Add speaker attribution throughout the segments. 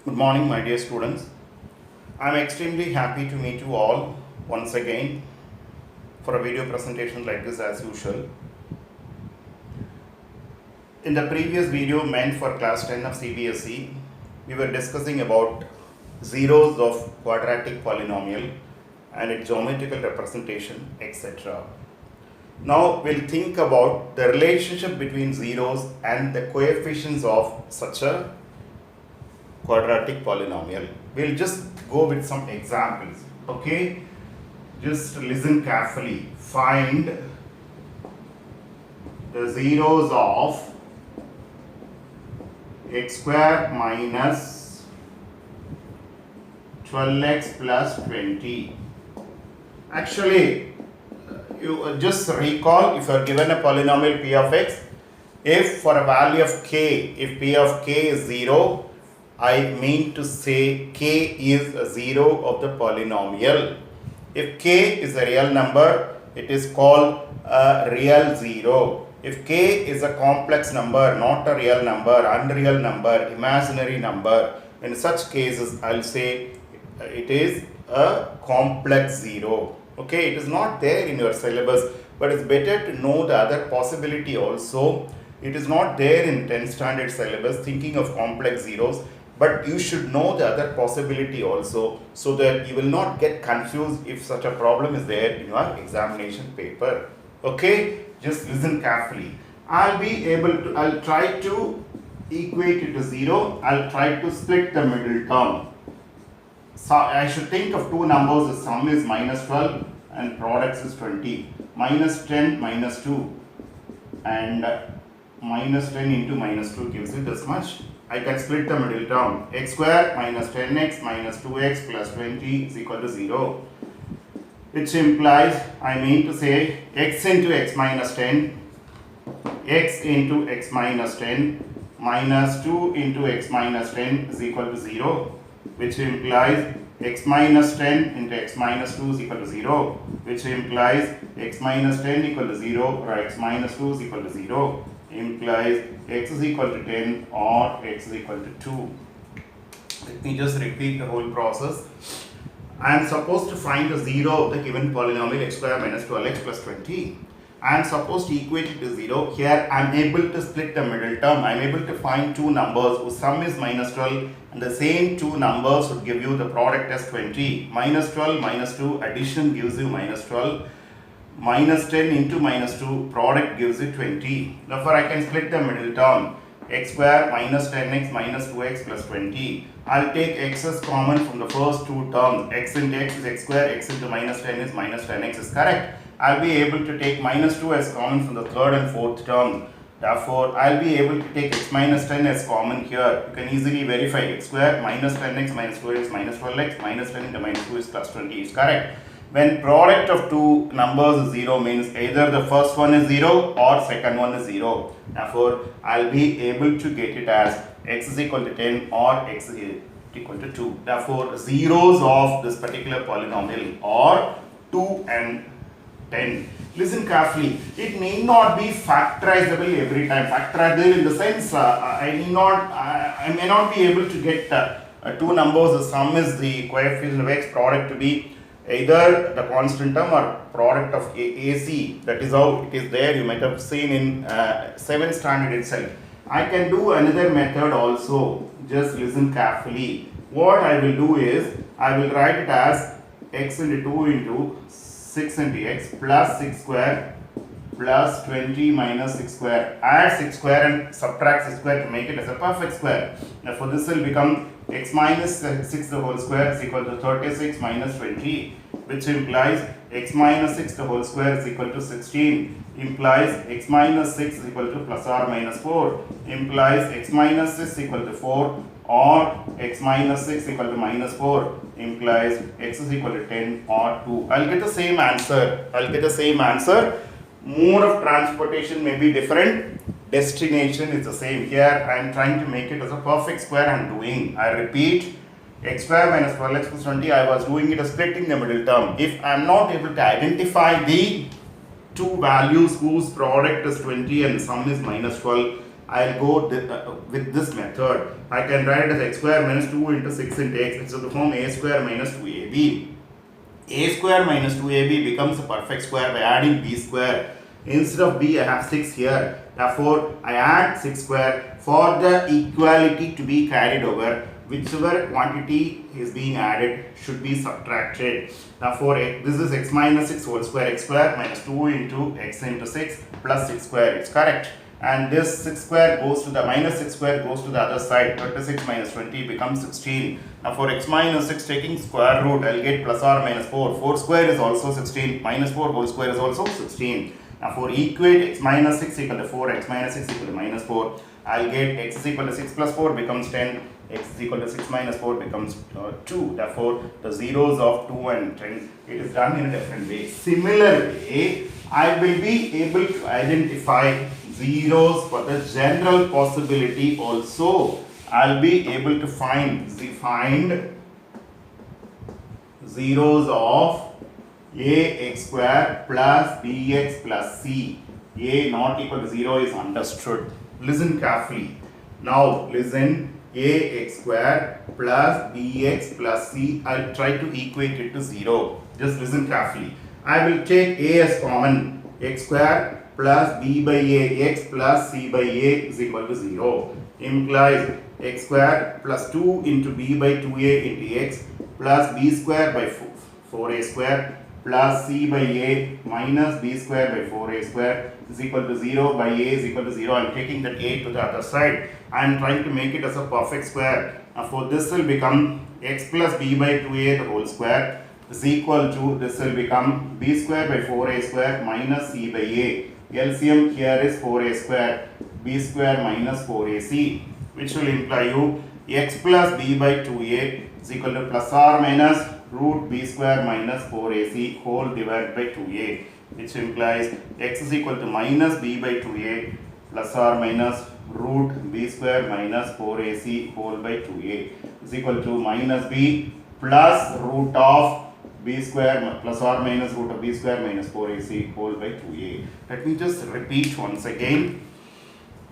Speaker 1: Good morning, my dear students. I am extremely happy to meet you all once again for a video presentation like this as usual. In the previous video meant for class 10 of CBSE, we were discussing about zeros of quadratic polynomial and its geometrical representation, etc. Now we'll think about the relationship between zeros and the coefficients of such a quadratic polynomial. We'll just go with some examples. Okay, just listen carefully. Find the zeros of x square minus 12x plus 20. Actually, you just recall, if you are given a polynomial p of x, if for a value of k, if p of k is 0, I mean to say k is a 0 of the polynomial. If k is a real number, it is called a real 0. If k is a complex number, not a real number, unreal number, imaginary number, in such cases I'll say it is a complex 0. Okay, it is not there in your syllabus, but it's better to know the other possibility also. It is not there in 10th standard syllabus thinking of complex zeros, but you should know the other possibility also, so that you will not get confused if such a problem is there in your examination paper. Okay, just listen carefully. I'll try to equate it to 0. I'll try to split the middle term. So I should think of two numbers. The sum is minus 12 and products is 20. Minus 10 minus 2 and minus 10 into minus 2 gives it this much. I can split the middle term. X square minus 10x minus 2x plus 20 is equal to 0. Which implies, I mean to say, x into x minus 10, x into x minus 10 minus 2 into x minus 10 is equal to 0. Which implies x minus 10 into x minus 2 is equal to 0. Which implies x minus 10 equal to 0 or x minus 2 is equal to 0. Implies x is equal to 10 or x is equal to 2. Let me just repeat the whole process. I am supposed to find the 0 of the given polynomial x square minus 12x plus 20. I am supposed to equate it to 0. Here I am able to split the middle term. I am able to find two numbers whose sum is minus 12 and the same two numbers would give you the product as 20. Minus 12 minus 2 addition gives you minus 12. Minus 10 into minus 2 product gives you 20. Therefore I can split the middle term. X square minus 10x minus 2x plus 20. I'll take x as common from the first two terms. X into x is x square, x into minus 10 is minus 10x is correct. I'll be able to take minus 2 as common from the third and fourth term. Therefore, I'll be able to take x minus 10 as common here. You can easily verify x square minus 10x minus 2x minus 12x minus 10 into minus 2 is plus 20 is correct. When product of two numbers is 0 means either the first one is 0 or second one is 0. Therefore, I'll be able to get it as x is equal to 10 or x is equal to 2. Therefore, zeros of this particular polynomial are 2 and 10. Listen carefully. It need not be factorizable every time. Factorizable in the sense I may not be able to get two numbers. The sum is the coefficient of x, product to be either the constant term or product of AC. That is how it is there. You might have seen in 7th standard itself. I can do another method also. Just listen carefully. What I will do is, I will write it as x into 2 into 6 into x plus 6 square plus 20 minus 6 square. Add 6 square and subtract 6 square to make it as a perfect square. Therefore, this will become x minus 6 the whole square is equal to 36 minus 20, which implies x minus 6 the whole square is equal to 16, implies x minus 6 is equal to plus or minus 4, implies x minus 6 equal to 4 or x minus 6 equal to minus 4, implies x is equal to 10 or 2. I'll get the same answer. Mode of transportation may be different, destination is the same. Here I am trying to make it as a perfect square. I am doing, I repeat, x square minus 12x plus 20, I was doing it as splitting the middle term. If I am not able to identify the two values whose product is 20 and sum is minus 12, I'll go with this method. I can write it as x square minus 2 into 6 into x, which is the form a square minus 2ab. A square minus 2ab becomes a perfect square by adding b square. Instead of b, I have 6 here. Therefore, I add 6 square for the equality to be carried over. Whichever quantity is being added should be subtracted. Therefore, this is x minus 6 whole square, x square minus 2 into x into 6 plus 6 square. It's correct. And this 6 square goes to the minus 6 square goes to the other side. 36 minus 20 becomes 16. Now for x minus 6 taking square root, I'll get plus or minus 4. 4 square is also 16. Minus 4 whole square is also 16. Now for equate x minus 6 equal to 4, x minus 6 equal to minus 4, I'll get x is equal to 6 plus 4 becomes 10. X is equal to 6 minus 4 becomes 2. Therefore, the zeros of 2 and 10, it is done in a different way. Similarly, I will be able to identify zeros for the general possibility also. I'll be able to find zeros of ax square plus bx plus c. A not equal to 0 is understood. Listen carefully. Now listen. Ax square plus bx plus c, I'll try to equate it to 0. Just listen carefully. I will take a as common. X square plus b by ax plus c by a is equal to 0. Implies x square plus 2 into b by 2a into x plus b square by 4a square plus c by a minus b square by 4a square is equal to 0 by a is equal to 0. I am taking that a to the other side. I am trying to make it as a perfect square. Now for this will become x plus b by 2a the whole square is equal to, this will become b square by 4a square minus c by a. LCM here is 4a square, b square minus 4ac, which will imply you x plus b by 2a is equal to plus or minus root b square minus 4ac whole divided by 2a, which implies x is equal to minus b by 2a plus or minus root b square minus 4ac whole by 2a is equal to minus b plus root of b square plus or minus root of b square minus 4ac whole by 2a. Let me just repeat once again.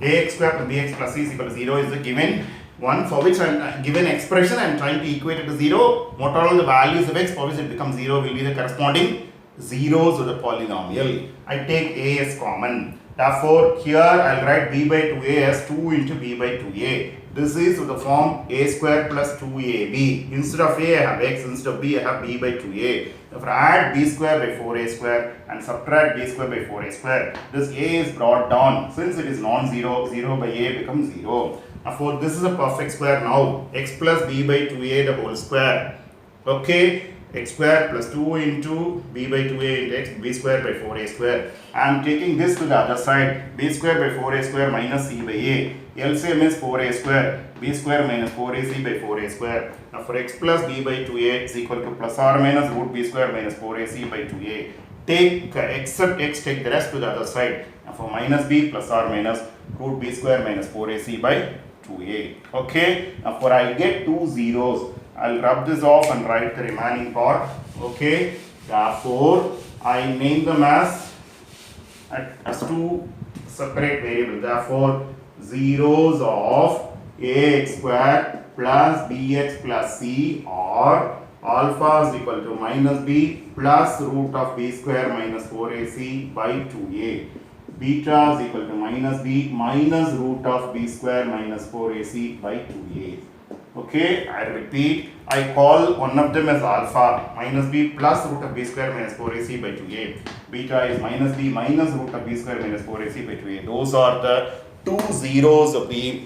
Speaker 1: Ax square plus bx plus c is equal to 0 is the given one for which I am given expression. I am trying to equate it to 0. What are all the values of x for which it becomes 0 will be the corresponding zeros of the polynomial. I take a as common. Therefore, here I will write b by 2a as 2 into b by 2a. This is the form a square plus 2ab. Instead of a, I have x. Instead of b, I have b by 2a. Therefore, add b square by 4a square and subtract b square by 4a square. This a is brought down. Since it is non-zero, 0 by a becomes 0. Therefore, this is a perfect square now. X plus b by 2a the whole square. Okay. X square plus 2 into b by 2a into x, b square by 4a square. I am taking this to the other side. B square by 4a square minus c by a. LCM is 4a square. B square minus 4ac by 4a square. Now for x plus b by 2a is equal to plus or minus root b square minus 4ac by 2a. Take except x, take the rest to the other side. Now for minus b plus or minus root b square minus 4ac by 2a. Okay. Now for I get two zeros. I'll rub this off and write the remaining part. Okay. Therefore, I name them as two separate variables. Therefore, zeros of ax square plus bx plus c or alpha is equal to minus b plus root of b square minus 4ac by 2a. Beta is equal to minus b minus root of b square minus 4ac by 2a. Okay, I repeat, I call one of them as alpha, minus b plus root of b square minus 4ac by 2a. Beta is minus b minus root of b square minus 4ac by 2a. Those are the two zeros of the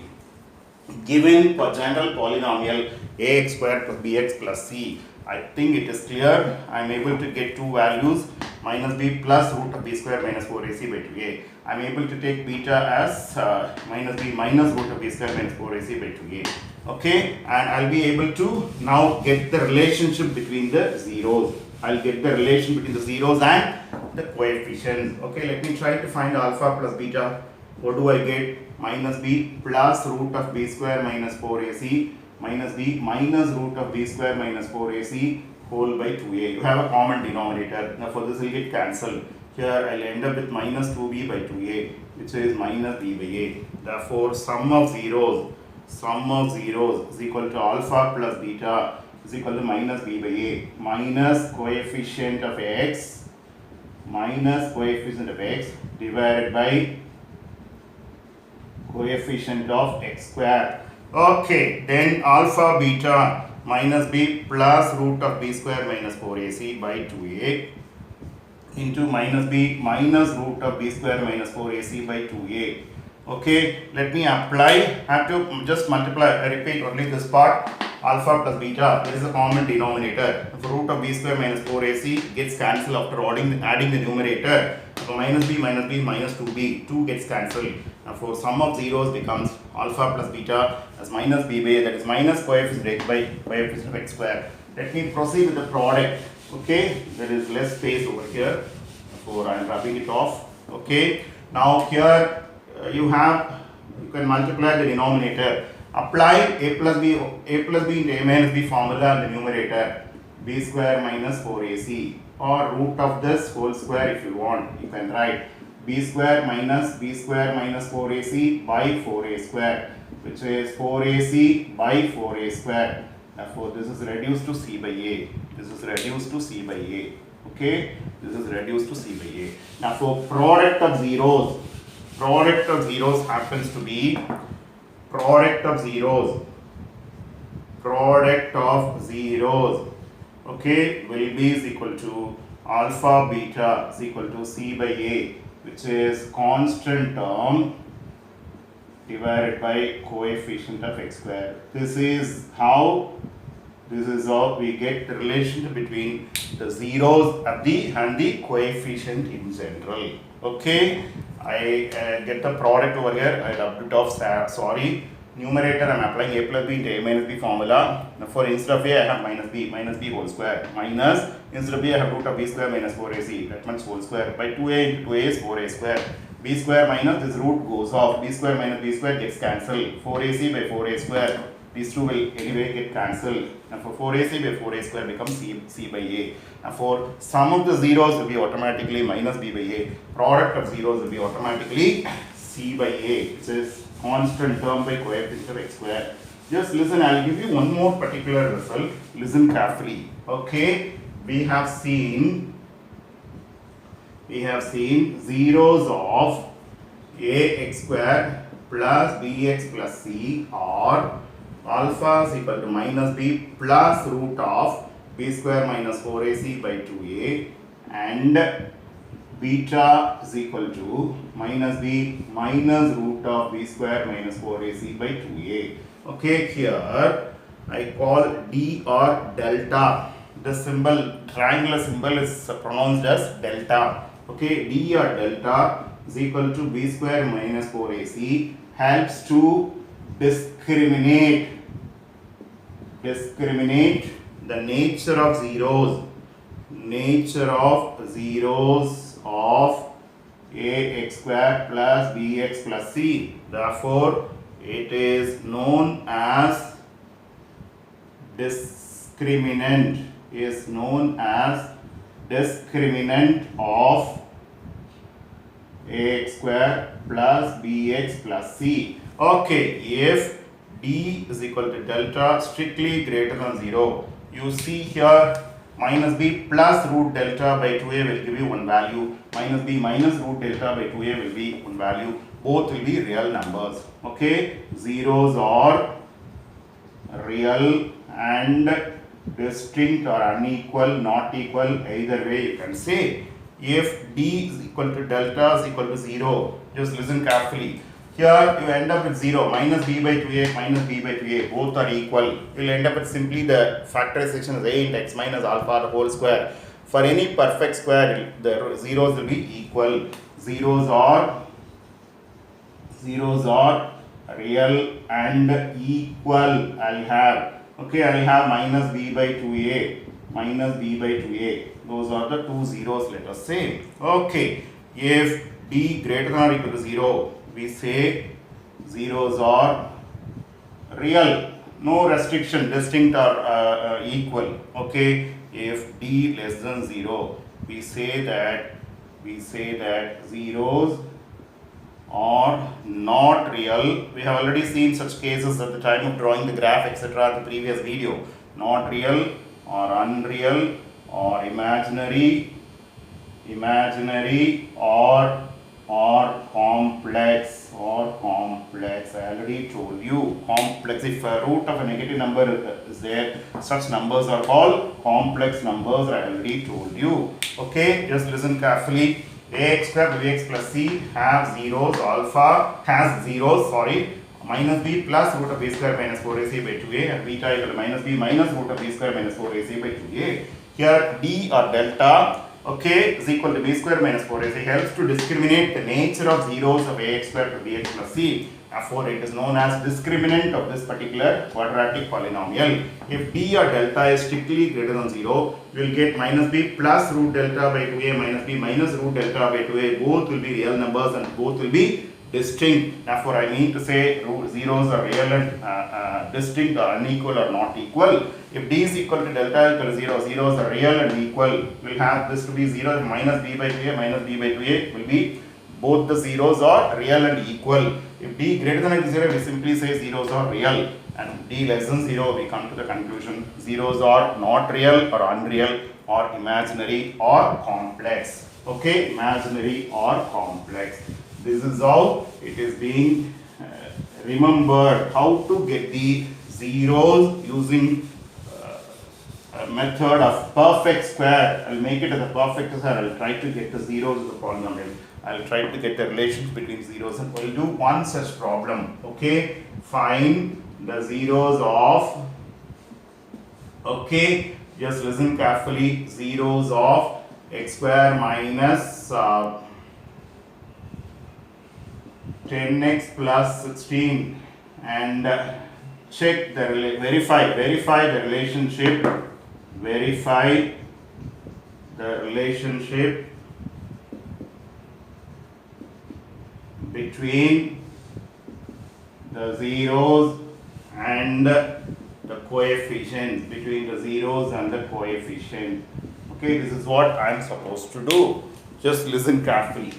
Speaker 1: given general polynomial ax square plus bx plus c. I think it is clear. I am able to get two values, minus b plus root of b square minus 4ac by 2a. I am able to take beta as minus b minus root of b square minus 4ac by 2a. Okay, and I'll be able to now get the relationship between the zeros. I'll get the relation between the zeros and the coefficients. Okay, let me try to find alpha plus beta. What do I get? Minus b plus root of b square minus 4ac minus b minus root of b square minus 4ac whole by 2a. You have a common denominator. Now for this will get cancelled. Here I'll end up with minus 2b by 2a, which is minus b by a. Therefore, sum of zeros is equal to alpha plus beta is equal to minus b by a minus coefficient of x divided by coefficient of x square. Okay, then alpha beta minus b plus root of b square minus 4ac by 2a into minus b minus root of b square minus 4ac by 2a. Okay, let me apply. I have to just multiply. I repeat only this part. Alpha plus beta, there is a common denominator. If root of b square minus 4ac gets cancelled after adding the numerator. So minus b minus 2b, 2 gets cancelled. Therefore, sum of zeros becomes alpha plus beta as minus b by a, that is minus coefficient x by coefficient of x square. Let me proceed with the product. Okay, there is less space over here. Therefore, I am rubbing it off. Okay, now here you can multiply the denominator. Apply a plus b into a minus b formula in the numerator, b square minus 4ac, or root of this whole square if you want. You can write b square minus 4ac by 4a square, which is 4ac by 4a square. Therefore, this is reduced to c by a. Okay, this is reduced to c by a. Now, for product of zeros happens to be product of zeros, okay, will be is equal to alpha beta is equal to c by a, which is constant term divided by coefficient of x square. This is how we get the relationship between the zeros and the coefficient in general. Okay, I get the product over here. I rubbed it off. Sorry, numerator I am applying a plus b into a minus b formula. Now for instead of a I have minus b whole square, minus instead of b I have root of b square minus 4ac, that much whole square, by 2a into 2a is 4a square. B square minus this root goes off, b square minus b square gets cancelled, 4ac by 4a square, these two will anyway get cancelled. Now for 4ac by 4a square becomes c by a. Now for sum of the zeros will be automatically minus b by a, product of zeros will be automatically c by a, which is constant term by coefficient of x square. Just listen, I will give you one more particular result. Listen carefully. Okay, we have seen zeros of ax square plus bx plus c, or alpha is equal to minus b plus root of b square minus 4ac by 2a, and beta is equal to minus b minus root of b square minus 4ac by 2a. Okay, here I call d or delta. The symbol, triangular symbol, is pronounced as delta. Okay, d or delta is equal to b square minus 4ac, helps to discriminate the nature of zeros of ax square plus bx plus c. Therefore, it is known as discriminant of ax square plus bx plus c. Okay, if d is equal to delta strictly greater than 0, you see here minus b plus root delta by 2a will give you one value, minus b minus root delta by 2a will be one value. Both will be real numbers. Okay, zeros are real and distinct or unequal, not equal, either way you can say. If d is equal to delta is equal to 0, just listen carefully. Here you end up with 0, minus b by 2a minus b by 2a, both are equal. You will end up with simply the factorization as a into x minus alpha the whole square. For any perfect square, the zeros will be equal. Zeros are real and equal. I'll have, okay, I'll have minus b by 2a, those are the two zeros, let us say. Okay, if d greater than or equal to 0, we say zeros are real, no restriction, distinct or equal. Okay, if d less than 0, we say that we say that zeros are not real. We have already seen such cases at the time of drawing the graph, etc. in the previous video. Not real or unreal or imaginary or complex. I already told you, complex. If a root of a negative number is there, such numbers are called complex numbers. I already told you. Okay, just listen carefully. Ax square bx plus c have zeros. Alpha has zeros. Minus b plus root of b square minus 4ac by 2a, and beta equal to minus b minus root of b square minus 4ac by 2a. Here d or delta, okay, is equal to b square minus 4ac, helps to discriminate the nature of zeros of ax square to bx plus c. Therefore, it is known as discriminant of this particular quadratic polynomial. If d or delta is strictly greater than 0, we will get minus b plus root delta by 2a minus b minus root delta by 2a. Both will be real numbers and both will be distinct. Therefore, I mean to say zeros are real and distinct or unequal or not equal. If d is equal to delta equal to 0, zeros are real and equal. We'll have this to be 0 minus b by 2a minus b by 2a will be both the zeros are real and equal. If d greater than or equal to 0, we simply say zeros are real, and d less than 0, we come to the conclusion zeros are not real or unreal or imaginary or complex. Okay, imaginary or complex. This is how it is being remembered, how to get the zeros using a method of perfect square. I will make it as a perfect square. I will try to get the zeros of the polynomial. I will try to get the relations between zeros, and we will do one such problem. Okay, find the zeros of, okay, just listen carefully, zeros of x square minus 10x plus 16, and check the verify the relationship, between the zeros and the coefficient, Okay, this is what I am supposed to do. Just listen carefully.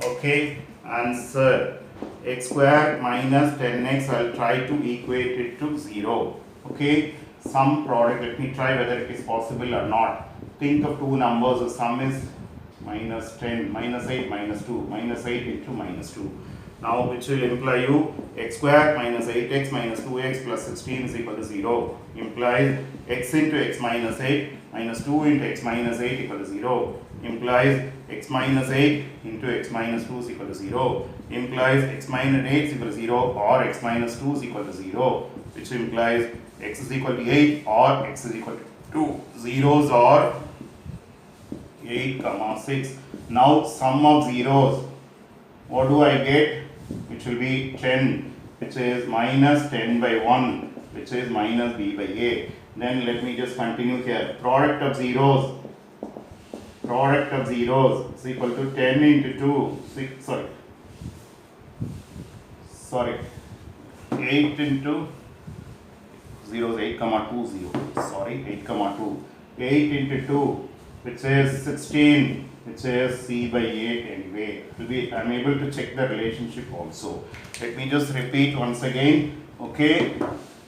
Speaker 1: Okay, answer x square minus 10x. I will try to equate it to 0. Okay, some product, let me try whether it is possible or not. Think of two numbers, the sum is minus 10, minus 8, minus 2, minus 8 into minus 2. Now, which will imply you x square minus 8x minus 2x plus 16 is equal to 0. Implies x into x minus 8 minus 2 into x minus 8 equal to 0. Implies x minus 8 into x minus 2 is equal to 0. Implies x minus 8 is equal to 0 or x minus 2 is equal to 0. Which implies x is equal to 8 or x is equal to 2. Zeros are 8, 6. Now sum of zeros, what do I get? Which will be 10, which is minus 10 by 1, which is minus b by a. Then let me just continue here. Product of zeros is equal to 10 into 2, 6, sorry, 8 into 0 is 8, 2, 0, sorry, 8, 2, 8 into 2, which is 16, which is c by 8 anyway. I am able to check the relationship also. Let me just repeat once again. Okay,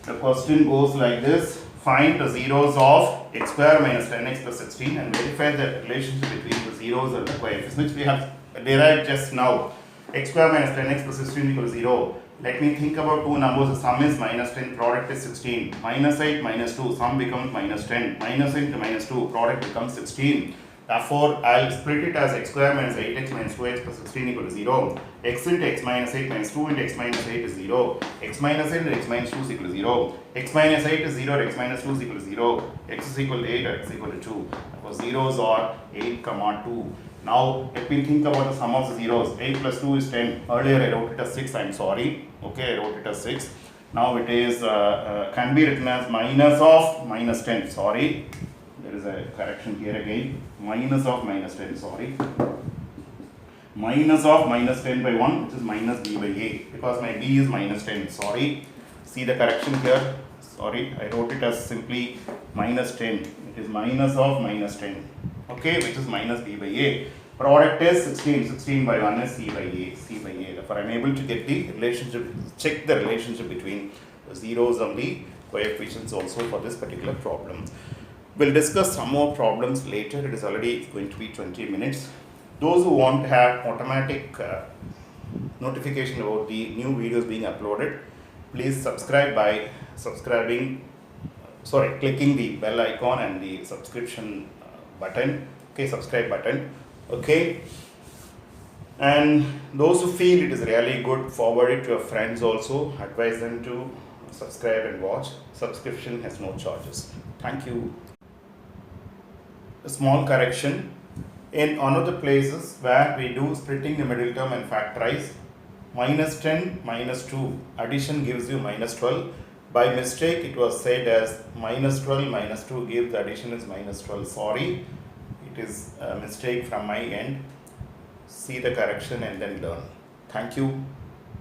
Speaker 1: the question goes like this. Find the zeros of x square minus 10x plus 16 and verify the relationship between the zeros and the coefficients, which we have derived just now. X square minus 10x plus 16 equal to 0. Let me think about two numbers. The sum is minus 10, product is 16. Minus 8, minus 2, sum becomes minus 10. Minus 8 to minus 2, product becomes 16. Therefore, I will split it as x square minus 8x minus 2x plus 16 equal to 0. X into x minus 8 minus 2 into x minus 8 is 0. X minus 8 into x minus 2 is equal to 0. X minus 8 is 0, x minus 2 is equal to 0. X is equal to 8 or x is equal to 2. Therefore, zeros are 8, 2. Now, let me think about the sum of the zeros. 8 plus 2 is 10. Earlier I wrote it as 6, I am sorry. Okay, I wrote it as 6. Now it is, can be written as minus of minus 10. Sorry. There is a correction here again. Minus of minus 10, sorry. Minus of minus 10 by 1, which is minus b by a. Because my b is minus 10, sorry. See the correction here. Sorry, I wrote it as simply minus 10. It is minus of minus 10. okay, which is minus b by a. Product is 16 by 1 is c by a, Therefore, I am able to get the relationship, check the relationship between the zeros and the coefficients also for this particular problem. We'll discuss some more problems later. It is already going to be 20 minutes. Those who want to have automatic notification about the new videos being uploaded, please subscribe by clicking the bell icon and the subscription button, okay, subscribe button, okay. And those who feel it is really good, forward it to your friends also, advise them to subscribe and watch. Subscription has no charges. Thank you. A small correction. In one of the places where we do splitting the middle term and factorize, minus 10 minus 2 addition gives you minus 12. By mistake it was said as minus 12 minus 2 gives the addition is minus 12. Sorry, it is a mistake from my end. See the correction and then learn. Thank you.